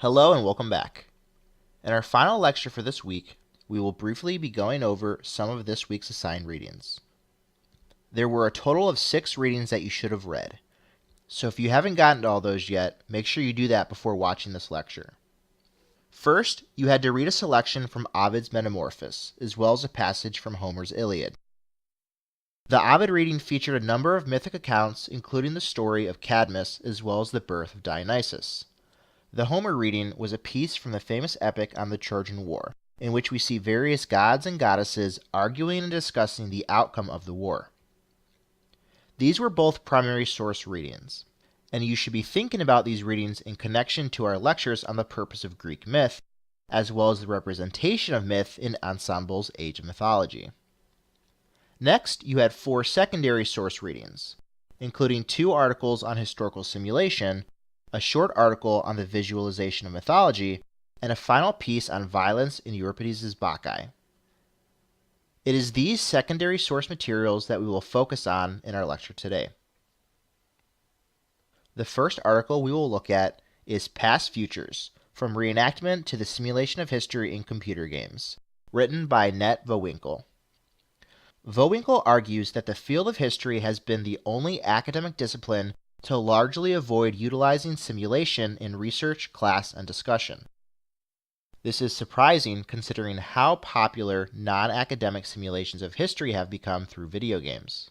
Hello and welcome back. In our final lecture for this week, we will briefly be going over some of this week's assigned readings. There were a total of 6 readings that you should have read. So if you haven't gotten to all those yet, make sure you do that before watching this lecture. First, you had to read a selection from Ovid's Metamorphoses, as well as a passage from Homer's Iliad. The Ovid reading featured a number of mythic accounts, including the story of Cadmus, as well as the birth of Dionysus. The Homer reading was a piece from the famous epic on the Trojan War, in which we see various gods and goddesses arguing and discussing the outcome of the war. These were both primary source readings, and you should be thinking about these readings in connection to our lectures on the purpose of Greek myth, as well as the representation of myth in Ensemble's Age of Mythology. Next, you had 4 secondary source readings, including 2 articles on historical simulation, a short article on the visualization of mythology, and a final piece on violence in Euripides' Bacchae. It is these secondary source materials that we will focus on in our lecture today. The first article we will look at is Past Futures, From Reenactment to the Simulation of History in Computer Games, written by Net Vowinkle. Vowinkle argues that the field of history has been the only academic discipline to largely avoid utilizing simulation in research, class, and discussion. This is surprising considering how popular non-academic simulations of history have become through video games.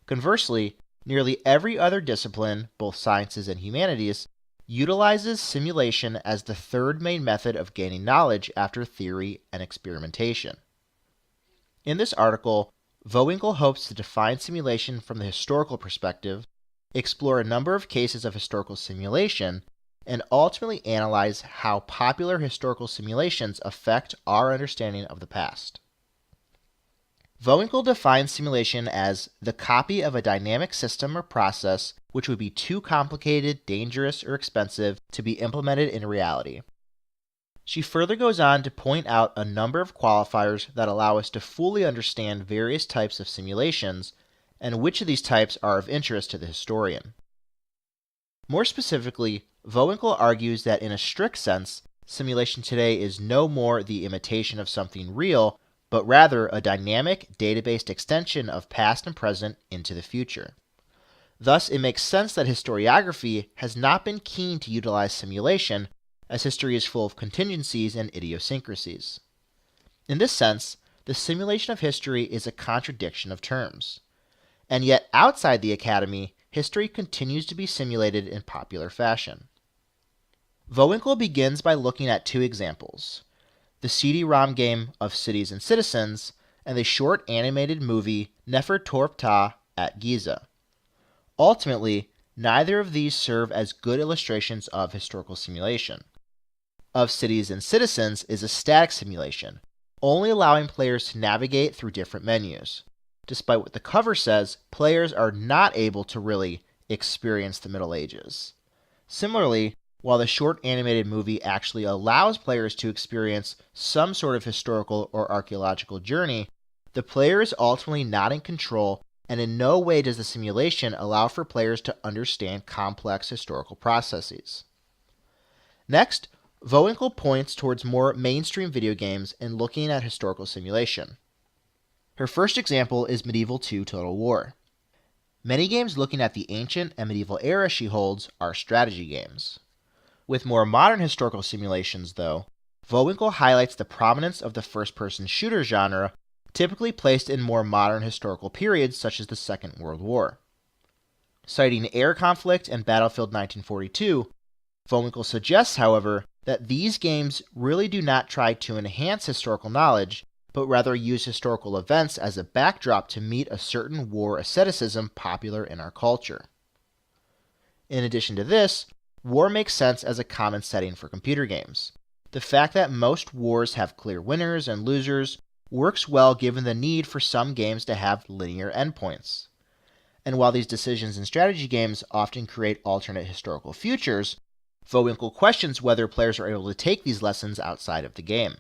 Conversely, nearly every other discipline, both sciences and humanities, utilizes simulation as the third main method of gaining knowledge after theory and experimentation. In this article, Vowinkle hopes to define simulation from the historical perspective, explore a number of cases of historical simulation, and ultimately analyze how popular historical simulations affect our understanding of the past. Vowinkle defines simulation as the copy of a dynamic system or process which would be too complicated, dangerous, or expensive to be implemented in reality. She further goes on to point out a number of qualifiers that allow us to fully understand various types of simulations and which of these types are of interest to the historian. More specifically, Vowinkle argues that in a strict sense, simulation today is no more the imitation of something real, but rather a dynamic, data-based extension of past and present into the future. Thus, it makes sense that historiography has not been keen to utilize simulation, as history is full of contingencies and idiosyncrasies. In this sense, the simulation of history is a contradiction of terms. And yet, outside the academy, history continues to be simulated in popular fashion. Vowinkle begins by looking at 2 examples: the CD-ROM game of Cities and Citizens, and the short animated movie Nefertorptah at Giza. Ultimately, neither of these serve as good illustrations of historical simulation. Of Cities and Citizens is a static simulation, only allowing players to navigate through different menus. Despite what the cover says, players are not able to really experience the Middle Ages. Similarly, while the short animated movie actually allows players to experience some sort of historical or archaeological journey, the player is ultimately not in control, and in no way does the simulation allow for players to understand complex historical processes. Next, Vowinkle points towards more mainstream video games in looking at historical simulation. Her first example is Medieval 2 Total War. Many games looking at the ancient and medieval era she holds are strategy games. With more modern historical simulations, though, Vowinkle highlights the prominence of the first-person shooter genre, typically placed in more modern historical periods such as the Second World War. Citing air conflict and Battlefield 1942, Vowinkle suggests, however, that these games really do not try to enhance historical knowledge, but rather use historical events as a backdrop to meet a certain war asceticism popular in our culture. In addition to this, war makes sense as a common setting for computer games. The fact that most wars have clear winners and losers works well given the need for some games to have linear endpoints. And while these decisions in strategy games often create alternate historical futures, Vowinkle questions whether players are able to take these lessons outside of the game.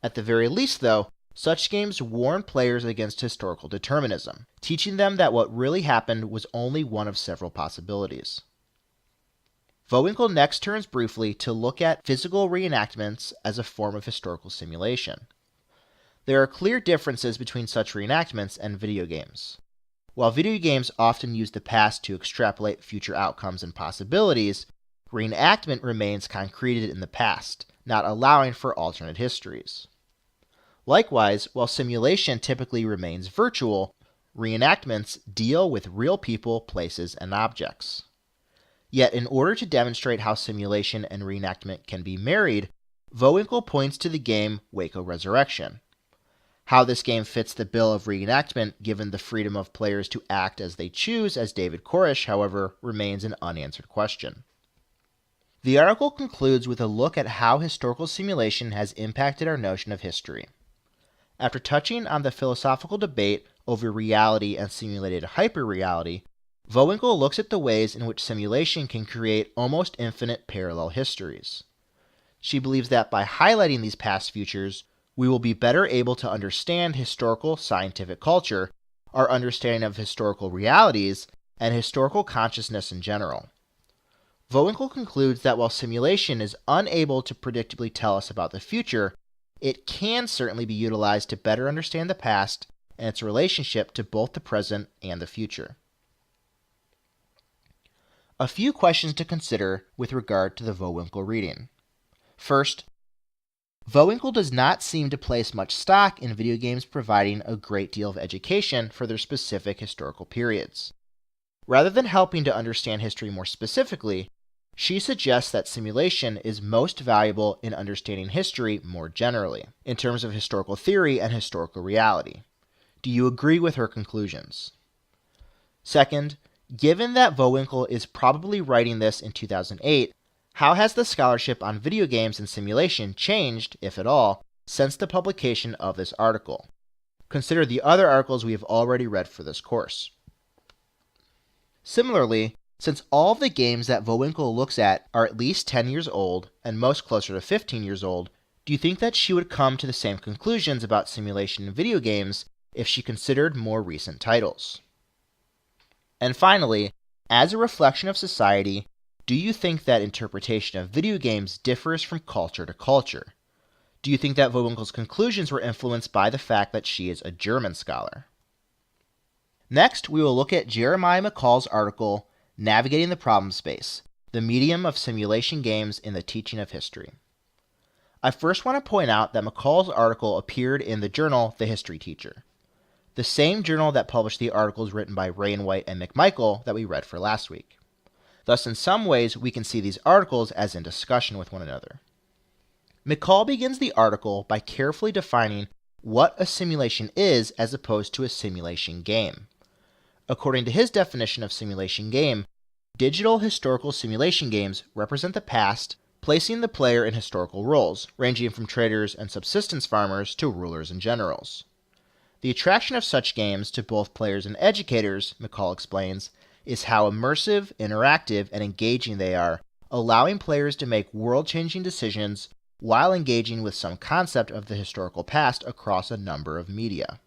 At the very least, though, such games warn players against historical determinism, teaching them that what really happened was only one of several possibilities. Vowinkle next turns briefly to look at physical reenactments as a form of historical simulation. There are clear differences between such reenactments and video games. While video games often use the past to extrapolate future outcomes and possibilities, reenactment remains concreted in the past, not allowing for alternate histories. Likewise, while simulation typically remains virtual, reenactments deal with real people, places, and objects. Yet, in order to demonstrate how simulation and reenactment can be married, Vowinkle points to the game Waco Resurrection. How this game fits the bill of reenactment, given the freedom of players to act as they choose as David Koresh, however, remains an unanswered question. The article concludes with a look at how historical simulation has impacted our notion of history. After touching on the philosophical debate over reality and simulated hyperreality, Vowinkle looks at the ways in which simulation can create almost infinite parallel histories. She believes that by highlighting these past futures, we will be better able to understand historical scientific culture, our understanding of historical realities, and historical consciousness in general. Vowinkle concludes that while simulation is unable to predictably tell us about the future, it can certainly be utilized to better understand the past and its relationship to both the present and the future. A few questions to consider with regard to the Vowinkle reading. First, Vowinkle does not seem to place much stock in video games providing a great deal of education for their specific historical periods. Rather than helping to understand history more specifically, she suggests that simulation is most valuable in understanding history more generally, in terms of historical theory and historical reality. Do you agree with her conclusions? Second, given that Vowinkle is probably writing this in 2008, how has the scholarship on video games and simulation changed, if at all, since the publication of this article? Consider the other articles we have already read for this course. Similarly, since all of the games that Vowinkle looks at are at least 10 years old, and most closer to 15 years old, do you think that she would come to the same conclusions about simulation in video games if she considered more recent titles? And finally, as a reflection of society, do you think that interpretation of video games differs from culture to culture? Do you think that Vowinkle's conclusions were influenced by the fact that she is a German scholar? Next, we will look at Jeremiah McCall's article, Navigating the Problem Space, the Medium of Simulation Games in the Teaching of History. I first want to point out that McCall's article appeared in the journal The History Teacher, the same journal that published the articles written by Ray and White and McMichael that we read for last week. Thus, in some ways, we can see these articles as in discussion with one another. McCall begins the article by carefully defining what a simulation is as opposed to a simulation game. According to his definition of simulation game, digital historical simulation games represent the past, placing the player in historical roles, ranging from traders and subsistence farmers to rulers and generals. The attraction of such games to both players and educators, McCall explains, is how immersive, interactive, and engaging they are, allowing players to make world-changing decisions while engaging with some concept of the historical past across a number of media.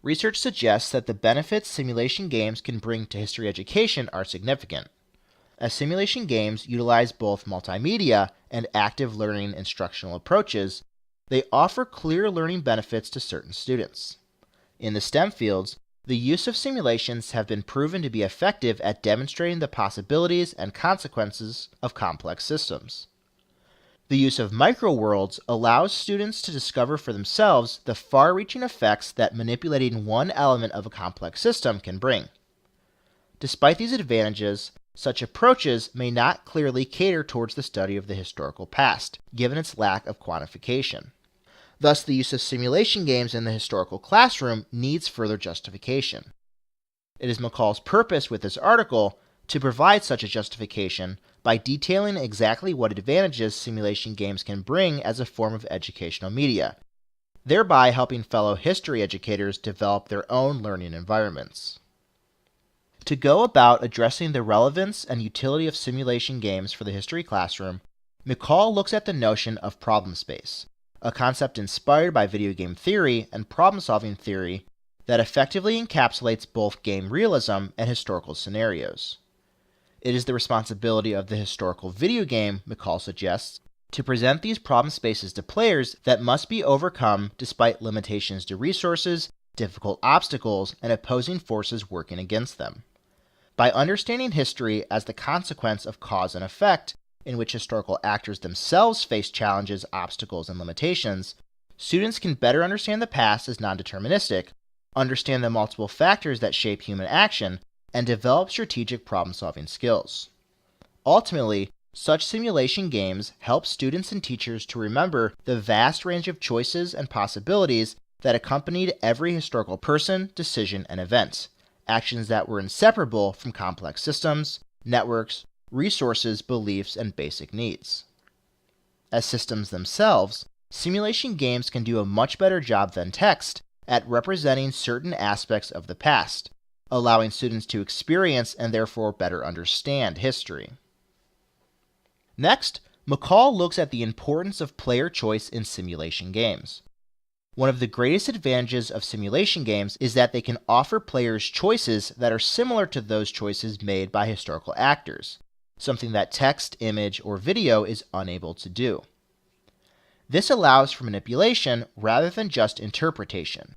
Research suggests that the benefits simulation games can bring to history education are significant, as simulation games utilize both multimedia and active learning instructional approaches. They offer clear learning benefits to certain students. In the STEM fields, the use of simulations have been proven to be effective at demonstrating the possibilities and consequences of complex systems. The use of microworlds allows students to discover for themselves the far-reaching effects that manipulating one element of a complex system can bring. Despite these advantages, such approaches may not clearly cater towards the study of the historical past, given its lack of quantification. Thus, the use of simulation games in the historical classroom needs further justification. It is McCall's purpose with this article to provide such a justification by detailing exactly what advantages simulation games can bring as a form of educational media, thereby helping fellow history educators develop their own learning environments. To go about addressing the relevance and utility of simulation games for the history classroom, McCall looks at the notion of problem space, a concept inspired by video game theory and problem-solving theory that effectively encapsulates both game realism and historical scenarios. It is the responsibility of the historical video game, McCall suggests, to present these problem spaces to players that must be overcome despite limitations to resources, difficult obstacles, and opposing forces working against them. By understanding history as the consequence of cause and effect, in which historical actors themselves face challenges, obstacles, and limitations, students can better understand the past as non-deterministic, understand the multiple factors that shape human action, and develop strategic problem-solving skills. Ultimately, such simulation games help students and teachers to remember the vast range of choices and possibilities that accompanied every historical person, decision, and event, actions that were inseparable from complex systems, networks, resources, beliefs, and basic needs. As systems themselves, simulation games can do a much better job than text at representing certain aspects of the past, allowing students to experience and therefore better understand history. Next, McCall looks at the importance of player choice in simulation games. One of the greatest advantages of simulation games is that they can offer players choices that are similar to those choices made by historical actors, something that text, image, or video is unable to do. This allows for manipulation rather than just interpretation.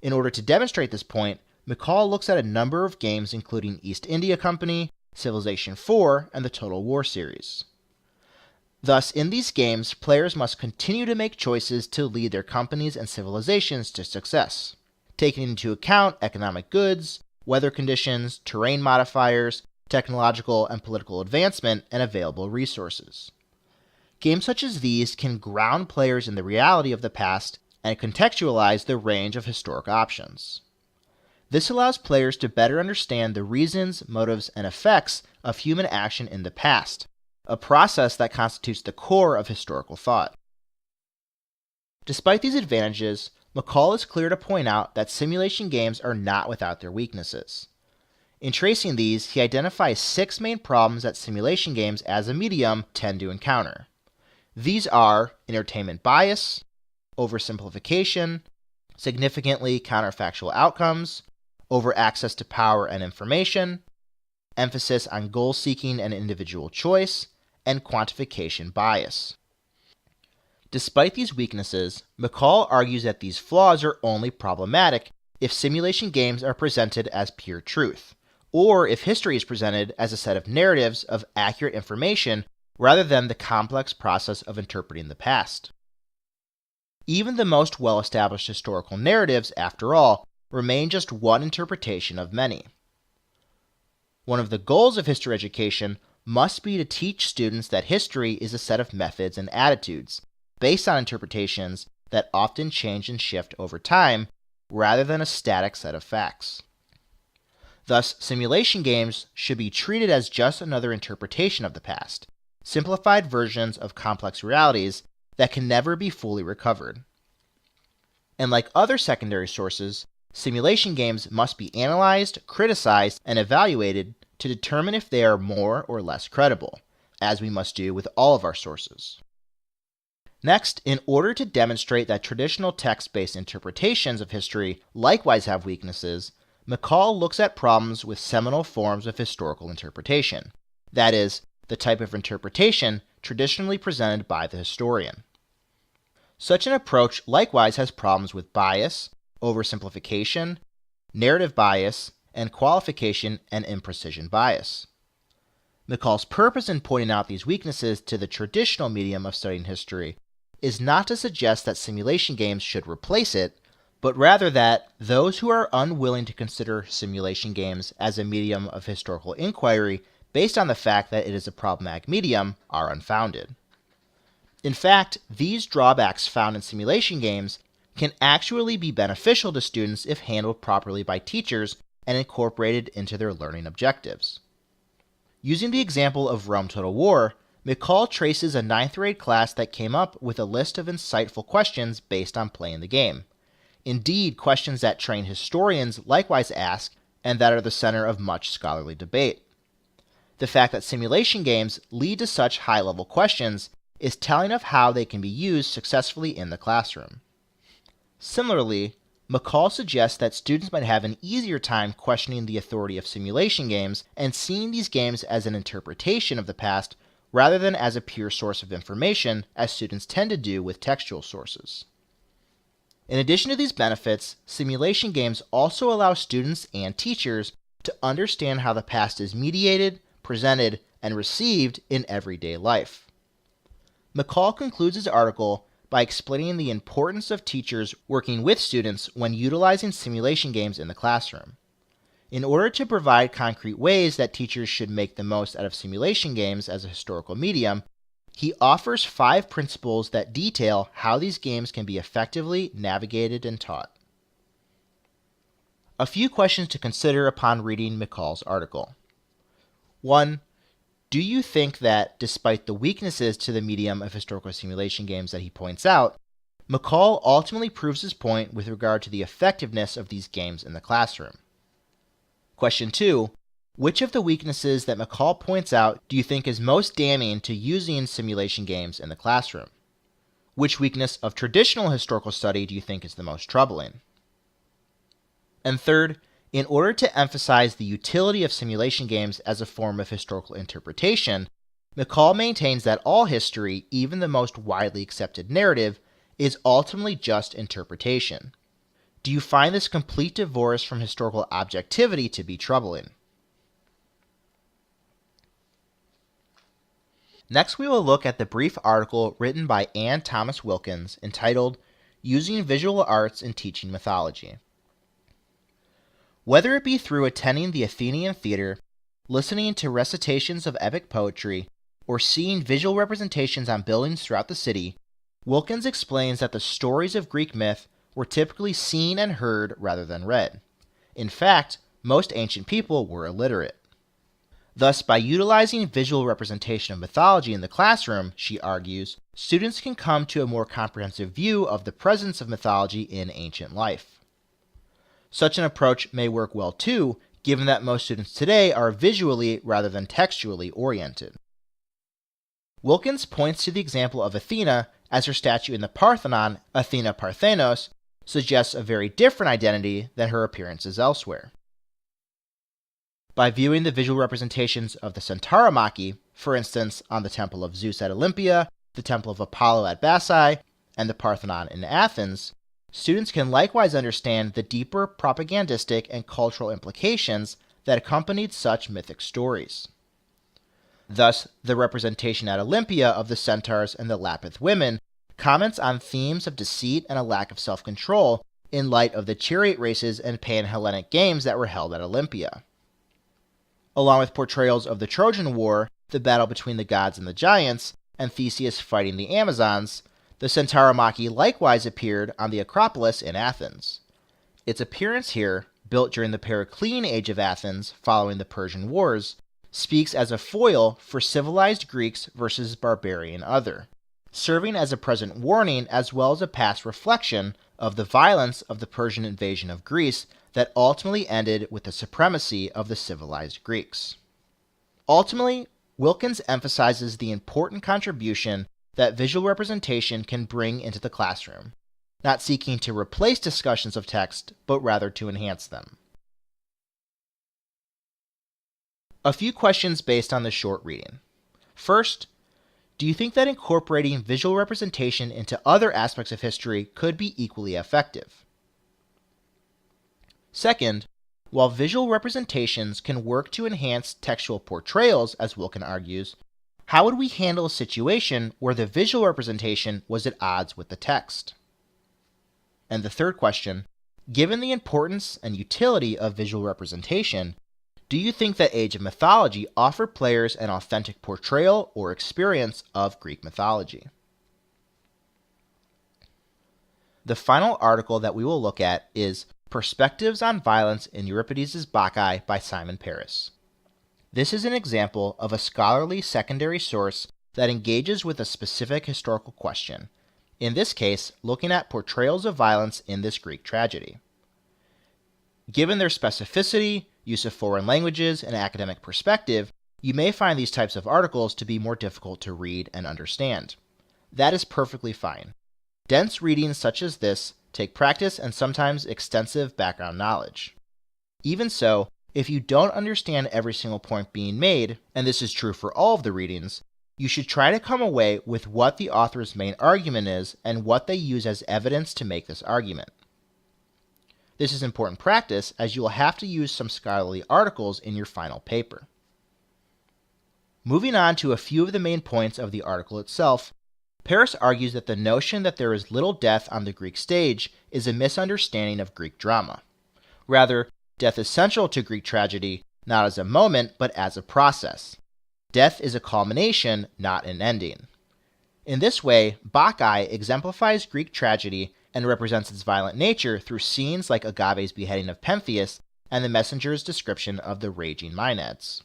In order to demonstrate this point, McCall looks at a number of games including East India Company, Civilization IV, and the Total War series. Thus, in these games, players must continue to make choices to lead their companies and civilizations to success, taking into account economic goods, weather conditions, terrain modifiers, technological and political advancement, and available resources. Games such as these can ground players in the reality of the past and contextualize the range of historic options. This allows players to better understand the reasons, motives, and effects of human action in the past, a process that constitutes the core of historical thought. Despite these advantages, McCall is clear to point out that simulation games are not without their weaknesses. In tracing these, he identifies 6 main problems that simulation games as a medium tend to encounter. These are entertainment bias, oversimplification, significantly counterfactual outcomes, over-access to power and information, emphasis on goal-seeking and individual choice, and quantification bias. Despite these weaknesses, McCall argues that these flaws are only problematic if simulation games are presented as pure truth, or if history is presented as a set of narratives of accurate information rather than the complex process of interpreting the past. Even the most well-established historical narratives, after all, remain just one interpretation of many. One of the goals of history education must be to teach students that history is a set of methods and attitudes, based on interpretations that often change and shift over time, rather than a static set of facts. Thus, simulation games should be treated as just another interpretation of the past, simplified versions of complex realities that can never be fully recovered. And like other secondary sources, simulation games must be analyzed, criticized, and evaluated to determine if they are more or less credible, as we must do with all of our sources. Next, in order to demonstrate that traditional text-based interpretations of history likewise have weaknesses, McCall looks at problems with seminal forms of historical interpretation, that is, the type of interpretation traditionally presented by the historian. Such an approach likewise has problems with bias, oversimplification, narrative bias, and qualification and imprecision bias. McCall's purpose in pointing out these weaknesses to the traditional medium of studying history is not to suggest that simulation games should replace it, but rather that those who are unwilling to consider simulation games as a medium of historical inquiry based on the fact that it is a problematic medium are unfounded. In fact, these drawbacks found in simulation games can actually be beneficial to students if handled properly by teachers and incorporated into their learning objectives. Using the example of Rome Total War, McCall traces a 9th grade class that came up with a list of insightful questions based on playing the game. Indeed, questions that trained historians likewise ask and that are the center of much scholarly debate. The fact that simulation games lead to such high-level questions is telling of how they can be used successfully in the classroom. Similarly, McCall suggests that students might have an easier time questioning the authority of simulation games and seeing these games as an interpretation of the past rather than as a pure source of information, as students tend to do with textual sources. In addition to these benefits, simulation games also allow students and teachers to understand how the past is mediated, presented, and received in everyday life. McCall concludes his article by explaining the importance of teachers working with students when utilizing simulation games in the classroom. In order to provide concrete ways that teachers should make the most out of simulation games as a historical medium, he offers 5 principles that detail how these games can be effectively navigated and taught. A few questions to consider upon reading McCall's article. 1. Do you think that, despite the weaknesses to the medium of historical simulation games that he points out, McCall ultimately proves his point with regard to the effectiveness of these games in the classroom? Question 2. Which of the weaknesses that McCall points out do you think is most damning to using simulation games in the classroom? Which weakness of traditional historical study do you think is the most troubling? And third, in order to emphasize the utility of simulation games as a form of historical interpretation, McCall maintains that all history, even the most widely accepted narrative, is ultimately just interpretation. Do you find this complete divorce from historical objectivity to be troubling? Next, we will look at the brief article written by Anne Thomas Wilkins entitled Using Visual Arts in Teaching Mythology. Whether it be through attending the Athenian Theater, listening to recitations of epic poetry, or seeing visual representations on buildings throughout the city, Wilkins explains that the stories of Greek myth were typically seen and heard rather than read. In fact, most ancient people were illiterate. Thus, by utilizing visual representation of mythology in the classroom, she argues, students can come to a more comprehensive view of the presence of mythology in ancient life. Such an approach may work well too, given that most students today are visually rather than textually oriented. Wilkins points to the example of Athena, as her statue in the Parthenon, Athena Parthenos, suggests a very different identity than her appearances elsewhere. By viewing the visual representations of the Centauromachi, for instance on the Temple of Zeus at Olympia, the Temple of Apollo at Bassae, and the Parthenon in Athens, students can likewise understand the deeper propagandistic and cultural implications that accompanied such mythic stories. Thus, the representation at Olympia of the centaurs and the Lapith women comments on themes of deceit and a lack of self-control in light of the chariot races and Pan-Hellenic games that were held at Olympia. Along with portrayals of the Trojan War, the battle between the gods and the giants, and Theseus fighting the Amazons, the Centauromachi likewise appeared on the Acropolis in Athens. Its appearance here, built during the Periclean age of Athens following the Persian Wars, speaks as a foil for civilized Greeks versus barbarian other, serving as a present warning as well as a past reflection of the violence of the Persian invasion of Greece that ultimately ended with the supremacy of the civilized Greeks. Ultimately, Wilkins emphasizes the important contribution that visual representation can bring into the classroom, not seeking to replace discussions of text, but rather to enhance them. A few questions based on this short reading. First, do you think that incorporating visual representation into other aspects of history could be equally effective? Second, while visual representations can work to enhance textual portrayals, as Wilkins argues, how would we handle a situation where the visual representation was at odds with the text? And the third question, given the importance and utility of visual representation, do you think that Age of Mythology offered players an authentic portrayal or experience of Greek mythology? The final article that we will look at is Perspectives on Violence in Euripides' Bacchae by Simon Paris. This is an example of a scholarly secondary source that engages with a specific historical question, in this case, looking at portrayals of violence in this Greek tragedy. Given their specificity, use of foreign languages, and academic perspective, you may find these types of articles to be more difficult to read and understand. That is perfectly fine. Dense readings such as this take practice and sometimes extensive background knowledge. Even so, if you don't understand every single point being made, and this is true for all of the readings, you should try to come away with what the author's main argument is and what they use as evidence to make this argument. This is important practice as you will have to use some scholarly articles in your final paper. Moving on to a few of the main points of the article itself, Paris argues that the notion that there is little death on the Greek stage is a misunderstanding of Greek drama. Rather, death is central to Greek tragedy, not as a moment, but as a process. Death is a culmination, not an ending. In this way, Bacchae exemplifies Greek tragedy and represents its violent nature through scenes like Agave's beheading of Pentheus and the messenger's description of the raging Maenads.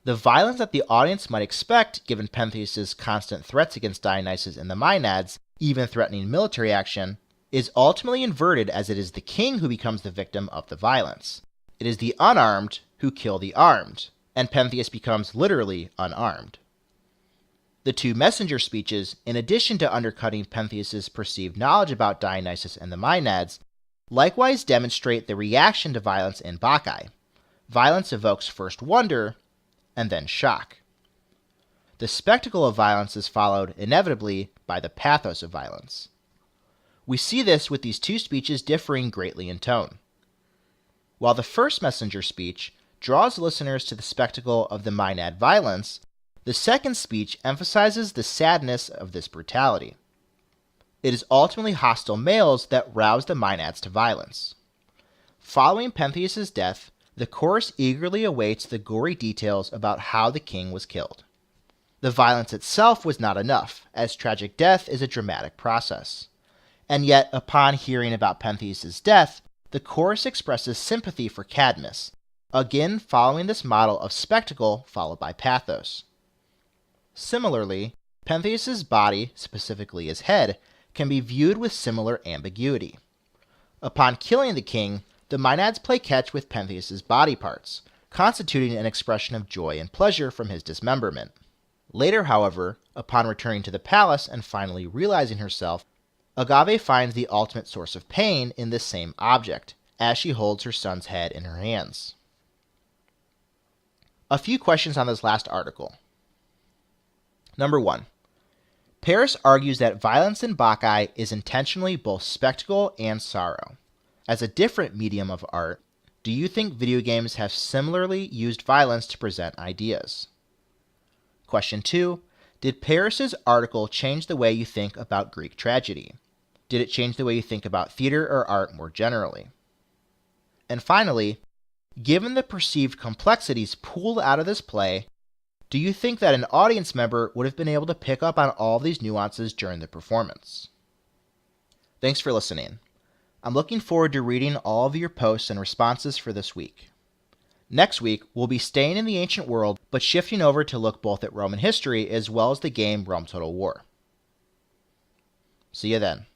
The violence that the audience might expect, given Pentheus's constant threats against Dionysus and the Maenads, even threatening military action, is ultimately inverted as it is the king who becomes the victim of the violence. It is the unarmed who kill the armed, and Pentheus becomes literally unarmed. The two messenger speeches, in addition to undercutting Pentheus's perceived knowledge about Dionysus and the Maenads, likewise demonstrate the reaction to violence in Bacchae. Violence evokes first wonder, and then shock. The spectacle of violence is followed, inevitably, by the pathos of violence. We see this with these two speeches differing greatly in tone. While the first messenger speech draws listeners to the spectacle of the Maenad violence, the second speech emphasizes the sadness of this brutality. It is ultimately hostile males that rouse the Maenads to violence. Following Pentheus's death, the chorus eagerly awaits the gory details about how the king was killed. The violence itself was not enough, as tragic death is a dramatic process. And yet, upon hearing about Pentheus's death, the chorus expresses sympathy for Cadmus, again following this model of spectacle followed by pathos. Similarly, Pentheus's body, specifically his head, can be viewed with similar ambiguity. Upon killing the king, the Maenads play catch with Pentheus's body parts, constituting an expression of joy and pleasure from his dismemberment. Later, however, upon returning to the palace and finally realizing herself, Agave finds the ultimate source of pain in this same object, as she holds her son's head in her hands. A few questions on this last article. Number 1. Paris argues that violence in Bacchae is intentionally both spectacle and sorrow. As a different medium of art, do you think video games have similarly used violence to present ideas? Question 2. Did Paris's article change the way you think about Greek tragedy? Did it change the way you think about theater or art more generally? And finally, given the perceived complexities pulled out of this play, do you think that an audience member would have been able to pick up on all these nuances during the performance? Thanks for listening. I'm looking forward to reading all of your posts and responses for this week. Next week, we'll be staying in the ancient world, but shifting over to look both at Roman history as well as the game Rome Total War. See you then.